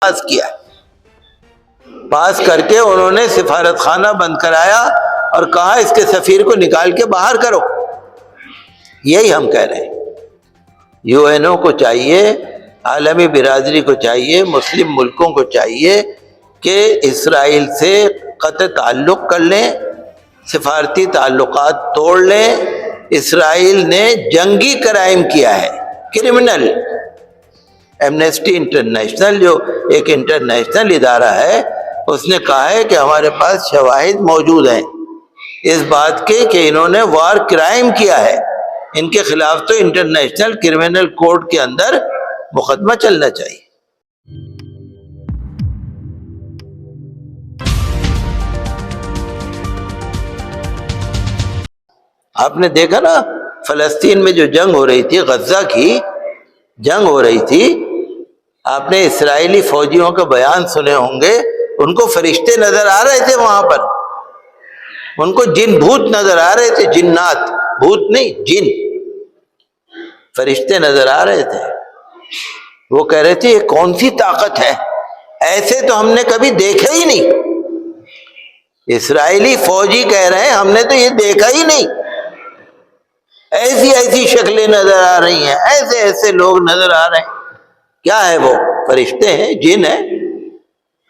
پاس کیا، پاس کر کے انہوں نے سفارت خانہ بند کرایا اور کہا اس کے سفیر کو نکال کے باہر کرو۔ یہی ہم کہہ رہے ہیں، یو این او کو چاہیے، عالمی برادری کو چاہیے، مسلم ملکوں کو چاہیے کہ اسرائیل سے قطع تعلق کر لیں، سفارتی تعلقات توڑ لیں۔ اسرائیل نے جنگی کرائم کیا ہے، کرمنل۔ ایمنسٹی انٹرنیشنل جو ایک انٹرنیشنل ادارہ ہے، اس نے کہا ہے کہ ہمارے پاس شواہد موجود ہیں اس بات کے کہ انہوں نے وار کرائم کیا ہے، ان کے خلاف تو انٹرنیشنل کرمنل کورٹ کے اندر مقدمہ چلنا چاہیے۔ آپ نے دیکھا نا فلسطین میں جو جنگ ہو رہی تھی، غزہ کی جنگ ہو رہی تھی، آپ نے اسرائیلی فوجیوں کا بیان سنے ہوں گے، ان کو فرشتے نظر آ رہے تھے وہاں پر، ان کو جن بھوت نظر آ رہے تھے، جنات، بھوت نہیں، جن، فرشتے نظر آ رہے تھے۔ وہ کہہ رہے تھے یہ کون سی طاقت ہے، ایسے تو ہم نے کبھی دیکھا ہی نہیں۔ اسرائیلی فوجی کہہ رہے ہیں ہم نے تو یہ دیکھا ہی نہیں، ایسی ایسی شکلیں نظر آ رہی ہیں، ایسے ایسے لوگ نظر آ رہے ہیں۔ کیا ہے وہ؟ فرشتے ہیں، جن ہیں،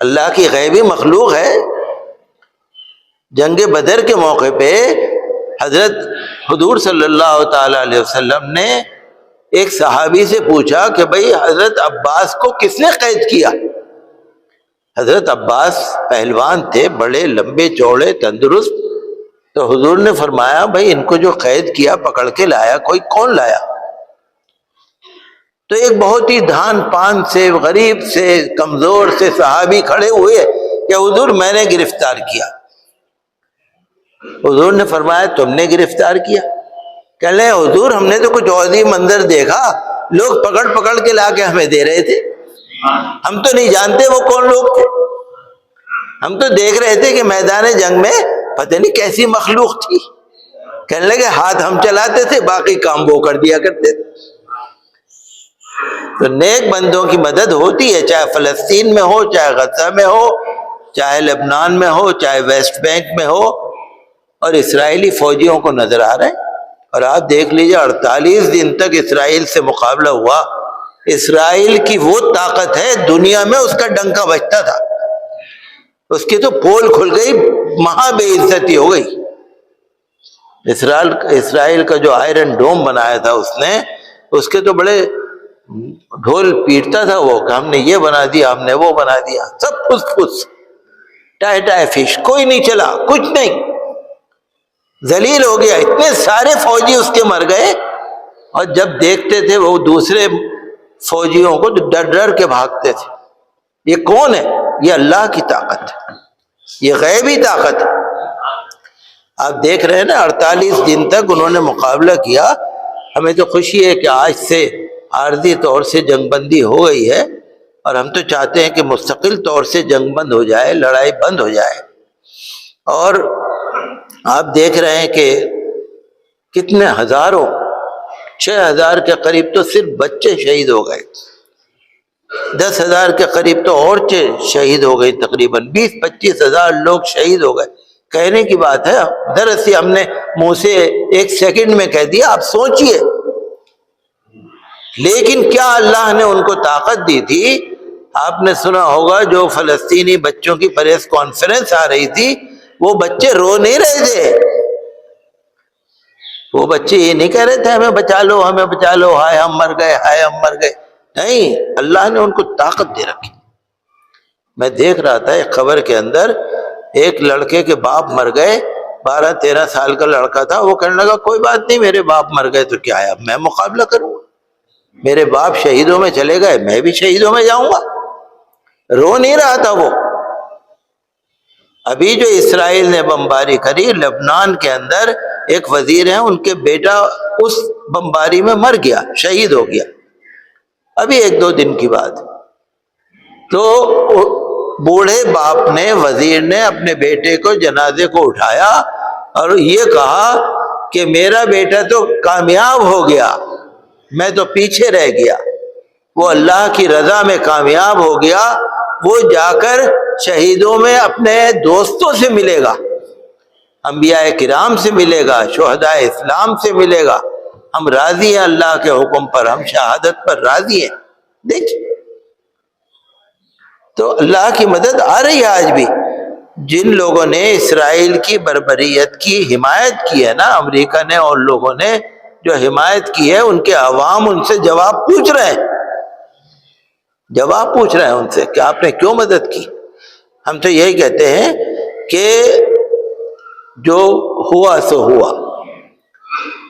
اللہ کی غیبی مخلوق ہے۔ جنگ بدر کے موقع پہ حضرت حضور صلی اللہ تعالی علیہ وسلم نے ایک صحابی سے پوچھا کہ بھئی حضرت عباس کو کس نے قید کیا؟ حضرت عباس پہلوان تھے، بڑے لمبے چوڑے تندرست، تو حضور نے فرمایا بھئی ان کو جو قید کیا، پکڑ کے لایا کوئی، کون لایا؟ تو ایک بہت ہی دھان پان سے، غریب سے، کمزور سے صحابی کھڑے ہوئے کہ حضور میں نے گرفتار کیا۔ حضور نے فرمایا تم نے گرفتار کیا؟ کہہ لیں حضور ہم نے تو کچھ عجیب منظر دیکھا، لوگ پکڑ پکڑ کے لا کے ہمیں دے رہے تھے، ہم تو نہیں جانتے وہ کون لوگ تھے، ہم تو دیکھ رہے تھے کہ میدان جنگ میں پتہ نہیں کیسی مخلوق تھی۔ کہنے لگے ہاتھ ہم چلاتے تھے، باقی کام وہ کر دیا کرتے تھے۔ تو نیک بندوں کی مدد ہوتی ہے، چاہے فلسطین میں ہو، چاہے غزہ میں ہو، چاہے لبنان میں ہو، چاہے ویسٹ بینک میں ہو، اور اسرائیلی فوجیوں کو نظر آ رہے ہیں۔ اور آپ دیکھ لیجئے 48 دن تک اسرائیل سے مقابلہ ہوا۔ اسرائیل کی وہ طاقت ہے دنیا میں، اس کا ڈنکا بجتا تھا، اس کی تو پول کھل گئی، مہا بے عزتی ہو گئی۔ اسرائیل کا جو آئرن ڈوم بنایا تھا اس نے، اس کے تو بڑے ڈھول پیٹتا تھا وہ کہ ہم نے یہ بنا دیا، ہم نے وہ بنا دیا، سب پھس ٹائے ٹائے فش، کوئی نہیں چلا، کچھ نہیں، ذلیل ہو گیا۔ اتنے سارے فوجی اس کے مر گئے، اور جب دیکھتے تھے وہ دوسرے فوجیوں کو تو ڈر ڈر کے بھاگتے تھے۔ یہ کون ہے؟ یہ اللہ کی طاقت ہے، یہ غیبی طاقت ہے۔ آپ دیکھ رہے ہیں نا 48 دن تک انہوں نے مقابلہ کیا۔ ہمیں تو خوشی ہے کہ آج سے عارضی طور سے جنگ بندی ہو گئی ہے، اور ہم تو چاہتے ہیں کہ مستقل طور سے جنگ بند ہو جائے، لڑائی بند ہو جائے۔ اور آپ دیکھ رہے ہیں کہ کتنے ہزاروں، 6000 کے قریب تو صرف بچے شہید ہو گئے، 10,000 کے قریب تو عورتیں شہید ہو گئی، تقریباً 20-25 ہزار لوگ شہید ہو گئے۔ کہنے کی بات ہے، دراصل ہم نے منہ سے ایک سیکنڈ میں کہہ دیا، آپ سوچئے۔ لیکن کیا اللہ نے ان کو طاقت دی تھی؟ آپ نے سنا ہوگا جو فلسطینی بچوں کی پریس کانفرنس آ رہی تھی، وہ بچے رو نہیں رہے تھے، وہ بچے یہ نہیں کہہ رہے تھے ہمیں بچا لو، ہمیں بچا لو، ہائے ہم مر گئے، ہائے ہم مر گئے، نہیں، اللہ نے ان کو طاقت دے رکھی۔ میں دیکھ رہا تھا ایک خبر کے اندر، ایک لڑکے کے باپ مر گئے، 12-13 سال کا لڑکا تھا، وہ کہنے لگا کوئی بات نہیں، میرے باپ مر گئے تو کیا ہے، اب میں مقابلہ کروں گا، میرے باپ شہیدوں میں چلے گئے، میں بھی شہیدوں میں جاؤں گا۔ رو نہیں رہا تھا وہ۔ ابھی جو اسرائیل نے بمباری کری لبنان کے اندر، ایک وزیر ہیں، ان کے بیٹا اس بمباری میں مر گیا، شہید ہو گیا، ابھی 1-2 دن کی بات۔ تو بوڑھے باپ نے، وزیر نے اپنے بیٹے کو، جنازے کو اٹھایا اور یہ کہا کہ میرا بیٹا تو کامیاب ہو گیا، میں تو پیچھے رہ گیا، وہ اللہ کی رضا میں کامیاب ہو گیا، وہ جا کر شہیدوں میں اپنے دوستوں سے ملے گا، انبیاء کرام سے ملے گا، شہداء اسلام سے ملے گا۔ ہم راضی ہیں اللہ کے حکم پر، ہم شہادت پر راضی ہیں۔ دیکھیں تو اللہ کی مدد آ رہی ہے آج بھی۔ جن لوگوں نے اسرائیل کی بربریت کی حمایت کی ہے نا، امریکہ نے اور لوگوں نے جو حمایت کی ہے، ان کے عوام ان سے جواب پوچھ رہے ہیں، جواب پوچھ رہے ہیں ان سے کہ آپ نے کیوں مدد کی۔ ہم تو یہی کہتے ہیں کہ جو ہوا سو ہوا،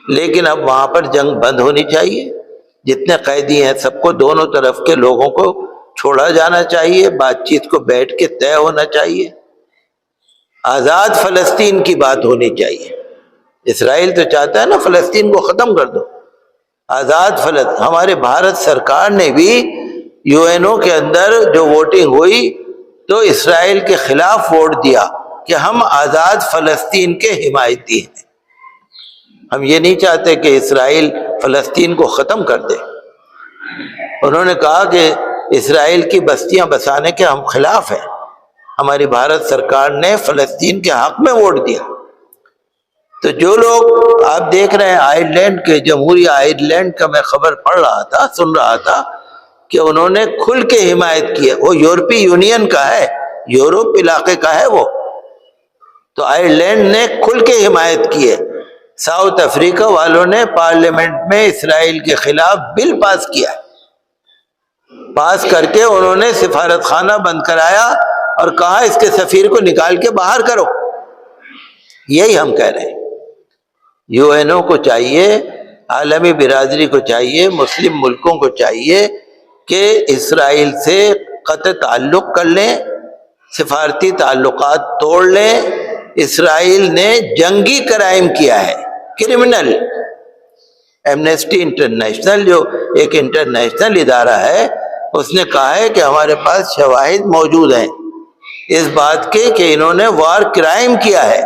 لیکن اب وہاں پر جنگ بند ہونی چاہیے، جتنے قیدی ہیں سب کو، دونوں طرف کے لوگوں کو چھوڑا جانا چاہیے، بات چیت کو بیٹھ کے طے ہونا چاہیے، آزاد فلسطین کی بات ہونی چاہیے۔ اسرائیل تو چاہتا ہے نا فلسطین کو ختم کر دو، آزاد فلسطین۔ ہمارے بھارت سرکار نے بھی یو این او کے اندر جو ووٹنگ ہوئی تو اسرائیل کے خلاف ووٹ دیا کہ ہم آزاد فلسطین کے حمایتی ہیں، ہم یہ نہیں چاہتے کہ اسرائیل فلسطین کو ختم کر دے۔ انہوں نے کہا کہ اسرائیل کی بستیاں بسانے کے ہم خلاف ہیں۔ ہماری بھارت سرکار نے فلسطین کے حق میں ووٹ دیا۔ تو جو لوگ آپ دیکھ رہے ہیں، آئرلینڈ کے جمہوریہ آئرلینڈ کا میں خبر پڑھ رہا تھا، سن رہا تھا کہ انہوں نے کھل کے حمایت کی ہے، وہ یورپی یونین کا ہے، یورپ علاقے کا ہے وہ، تو آئرلینڈ نے کھل کے حمایت کی ہے۔ ساؤتھ افریقہ والوں نے پارلیمنٹ میں اسرائیل کے خلاف بل پاس کیا، پاس کر کے انہوں نے سفارت خانہ بند کرایا اور کہا اس کے سفیر کو نکال کے باہر کرو۔ یہی ہم کہہ رہے ہیں، یو این او کو چاہیے، عالمی برادری کو چاہیے، مسلم ملکوں کو چاہیے کہ اسرائیل سے قطع تعلق کر لیں، سفارتی تعلقات توڑ لیں۔ اسرائیل نے جنگی کرائم کیا ہے، کرمنل۔ ایمنسٹی انٹرنیشنل جو ایک انٹرنیشنل ادارہ ہے، اس نے کہا ہے کہ ہمارے پاس شواہد موجود ہیں اس بات کے کہ انہوں نے وار کرائم کیا ہے،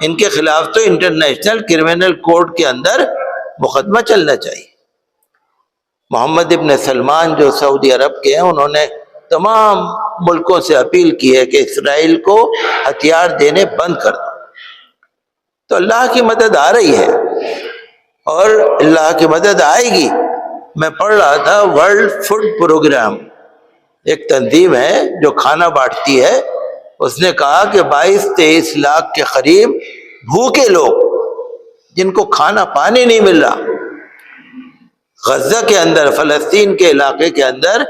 ان کے خلاف تو انٹرنیشنل کرمنل کورٹ کے اندر مقدمہ چلنا چاہیے۔ محمد ابن سلمان جو سعودی عرب کے ہیں، انہوں نے تمام ملکوں سے اپیل کی ہے کہ اسرائیل کو ہتھیار دینے بند کر دو۔ تو اللہ کی مدد آ رہی ہے اور اللہ کی مدد آئے گی۔ میں پڑھ رہا تھا ورلڈ فوڈ پروگرام، ایک تنظیم ہے جو کھانا بانٹتی ہے، اس نے کہا کہ 22-23 لاکھ کے قریب بھوکے لوگ جن کو کھانا پانی نہیں مل رہا غزہ کے اندر، فلسطین کے علاقے کے اندر۔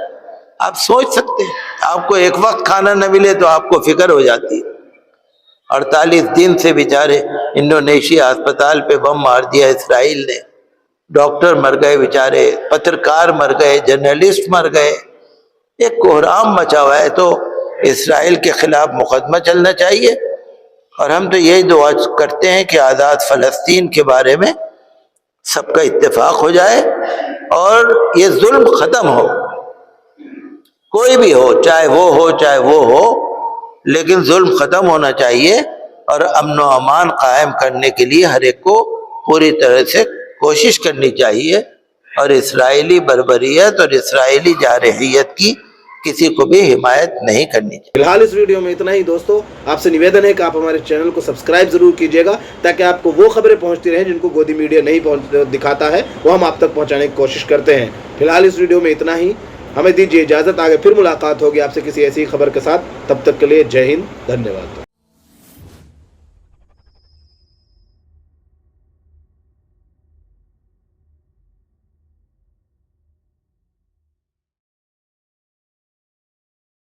آپ سوچ سکتے ہیں، آپ کو ایک وقت کھانا نہ ملے تو آپ کو فکر ہو جاتی ہے۔ 48 دن سے بیچارے انڈونیشیا ہسپتال پہ بم مار دیا اسرائیل نے، ڈاکٹر مر گئے بیچارے، پترکار مر گئے، جرنلسٹ مر گئے، ایک کوہرام مچا ہوا ہے۔ تو اسرائیل کے خلاف مقدمہ چلنا چاہیے، اور ہم تو یہی دعا کرتے ہیں کہ آزاد فلسطین کے بارے میں سب کا اتفاق ہو جائے اور یہ ظلم ختم ہو، کوئی بھی ہو، چاہے وہ ہو چاہے وہ ہو، لیکن ظلم ختم ہونا چاہیے، اور امن و امان قائم کرنے کے لیے ہر ایک کو پوری طرح سے کوشش کرنی چاہیے، اور اسرائیلی بربریت اور اسرائیلی جارحیت کی کسی کو بھی حمایت نہیں کرنی چاہیے۔ فی الحال اس ویڈیو میں اتنا ہی دوستو، آپ سے نویدن ہے کہ آپ ہمارے چینل کو سبسکرائب ضرور کیجیے گا تاکہ آپ کو وہ خبریں پہنچتی رہیں جن کو گودی میڈیا نہیں دکھاتا ہے، وہ ہم آپ تک پہنچانے کی کوشش کرتے ہیں۔ فی الحال اس ویڈیو میں اتنا ہی، ہمیں دیجیے اجازت، آگے پھر ملاقات ہوگی آپ سے کسی ایسی خبر کے ساتھ۔ تب تک کے لیے جے ہند، دھنیہ واد۔